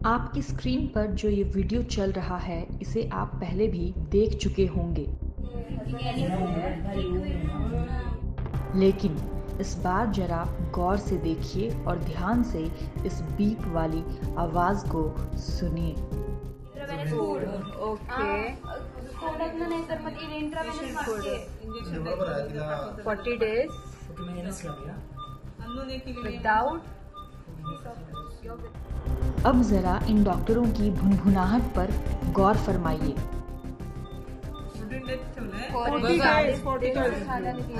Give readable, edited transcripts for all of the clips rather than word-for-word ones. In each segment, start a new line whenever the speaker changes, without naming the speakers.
आपकी स्क्रीन पर जो ये वीडियो चल रहा है, इसे आप पहले भी देख चुके होंगे। लेकिन इस बार जरा गौर से देखिए और ध्यान से इस बीप वाली आवाज को सुनिए।
ओके.
सोडत नाही तर मग इंट्राव्हेनस मागते.
40 days without.
अब जरा इन डॉक्टरों की भुनभुनाहट पर गौर फरमाइए।
40 days.
40 days.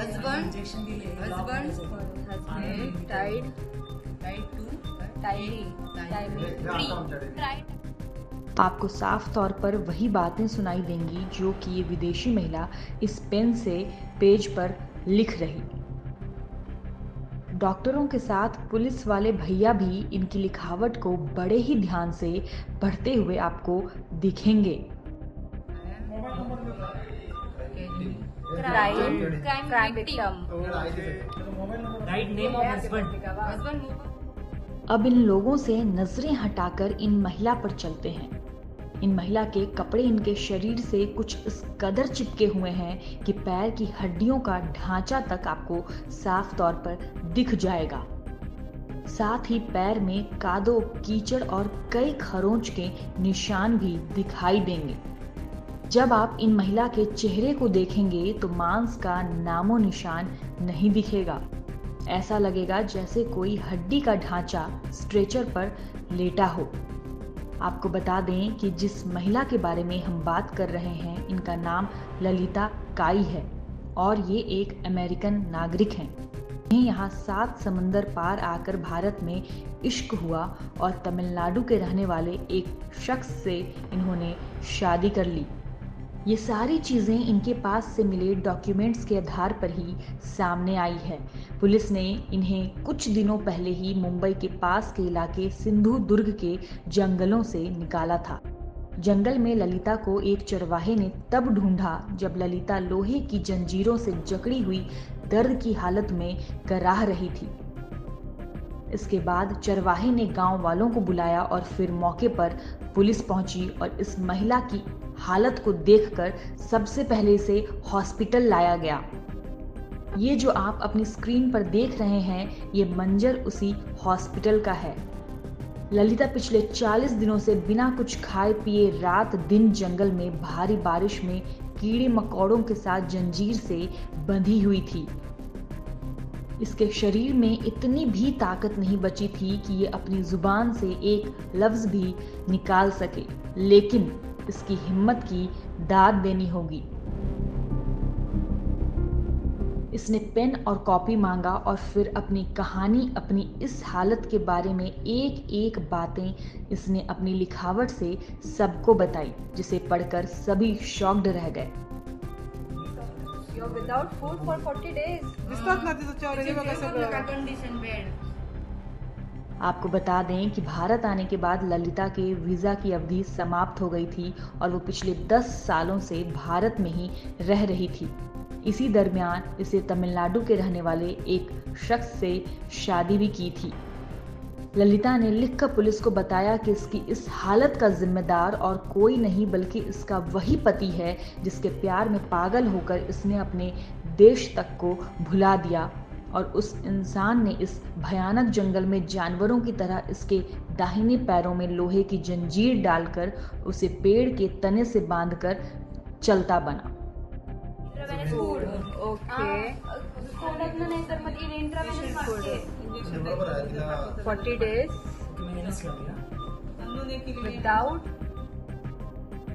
Husband tied
आपको साफ तौर पर वही बातें सुनाई देंगी जो कि ये विदेशी महिला इस पेन से पेज पर लिख रही। डॉक्टरों के साथ पुलिस वाले भैया भी इनकी लिखावट को बड़े ही ध्यान से पढ़ते हुए आपको दिखेंगे।
crime victim.
अब इन लोगों से नजरें हटाकर इन महिला पर चलते हैं। इन महिला के कपड़े इनके शरीर से कुछ इस कदर चिपके हुए हैं कि पैर की हड्डियों का ढांचा तक आपको साफ तौर पर दिख जाएगा। साथ ही पैर में कादो, कीचड़ और कई खरोंच के निशान भी दिखाई देंगे। जब आप इन महिला के चेहरे को देखेंगे तो मांस का नामो निशान नहीं दिखेगा। ऐसा लगेगा जैसे कोई हड्डी का ढांचा स्ट्रेचर पर लेटा हो। आपको बता दें कि जिस महिला के बारे में हम बात कर रहे हैं, इनका नाम ललिता काई है और ये एक अमेरिकन नागरिक हैं। इन्हें यहाँ 7 समंदर पार आकर भारत में इश्क हुआ और तमिलनाडु के रहने वाले एक शख्स से इन्होंने शादी कर ली। ये सारी चीज़ें इनके पास से मिले डॉक्यूमेंट्स के आधार पर ही सामने आई है। पुलिस ने इन्हें कुछ दिनों पहले ही मुंबई के पास के इलाके सिंधु दुर्ग के जंगलों से निकाला था। जंगल में ललिता को एक चरवाहे ने तब ढूंढा जब ललिता लोहे की जंजीरों से जकड़ी हुई दर्द की हालत में कराह रही थी। इसके बाद चरवाहे ने गांव वालों को बुलाया और फिर मौके पर पुलिस पहुंची और इस महिला की हालत को देखकर सबसे पहले इसे हॉस्पिटल लाया गया। ये जो आप अपनी स्क्रीन पर देख रहे हैं, ये मंजर उसी हॉस्पिटल का है। ललिता पिछले 40 दिनों से बिना कुछ खाए पिए रात दिन जंगल में भारी बारिश में कीड़े मकोड़ों के साथ जंजीर से बंधी हुई थी। इसके शरीर में इतनी भी ताकत नहीं बची थी कि ये अपनी जुबान से एक लफ्ज भी निकाल सके, लेकिन इसकी हिम्मत की दाद देनी होगी। इसने पेन और कॉपी मांगा और फिर अपनी कहानी, अपनी इस हालत के बारे में एक एक बातें इसने अपनी लिखावट से सबको बताई, जिसे पढ़कर सभी शॉक्ड रह गए।
You're without food for 40 days.
दिसतात ना तिचं चेहरा हे बघा सगळं.
Condition bed.
आपको बता दें कि भारत आने के बाद ललिता के वीज़ा की अवधि समाप्त हो गई थी और वो पिछले 10 सालों से भारत में ही रह रही थी। इसी दरमियान इसे तमिलनाडु के रहने वाले एक शख्स से शादी भी की थी। ललिता ने लिखकर पुलिस को बताया कि इसकी इस हालत का जिम्मेदार और कोई नहीं बल्कि इसका वही पति है जिसके प्यार में पागल होकर इसने अपने देश तक को भुला दिया और उस इंसान ने इस भयानक जंगल में जानवरों की तरह इसके दाहिने पैरों में लोहे की जंजीर डालकर उसे पेड़ के तने से बांधकर चलता बना।
Okay.
सोडत नाही तर मग इंट्राव्हेनस मागते.
40 days without.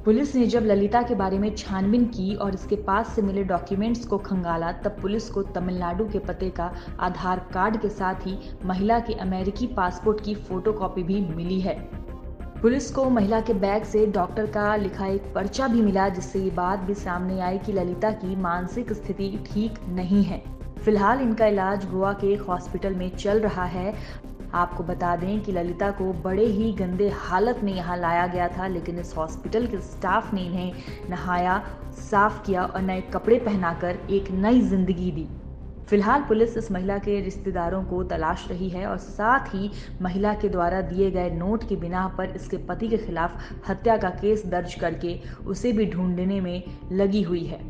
पुलिस ने जब ललिता के बारे में छानबीन की और इसके पास से मिले डॉक्यूमेंट्स को खंगाला, तब पुलिस को तमिलनाडु के पते का आधार कार्ड के साथ ही महिला के अमेरिकी पासपोर्ट की फोटोकॉपी भी मिली है। पुलिस को महिला के बैग से डॉक्टर का लिखा एक पर्चा भी मिला, जिससे ये बात भी सामने आई कि ललिता की मानसिक स्थिति ठीक नहीं है। फिलहाल इनका इलाज गोवा के एक हॉस्पिटल में चल रहा है। आपको बता दें कि ललिता को बड़े ही गंदे हालत में यहाँ लाया गया था, लेकिन इस हॉस्पिटल के स्टाफ ने इन्हें नहाया, साफ किया और नए कपड़े पहनाकर एक नई जिंदगी दी। फिलहाल पुलिस इस महिला के रिश्तेदारों को तलाश रही है और साथ ही महिला के द्वारा दिए गए नोट की बिना पर इसके पति के खिलाफ हत्या का केस दर्ज करके उसे भी ढूंढने में लगी हुई है।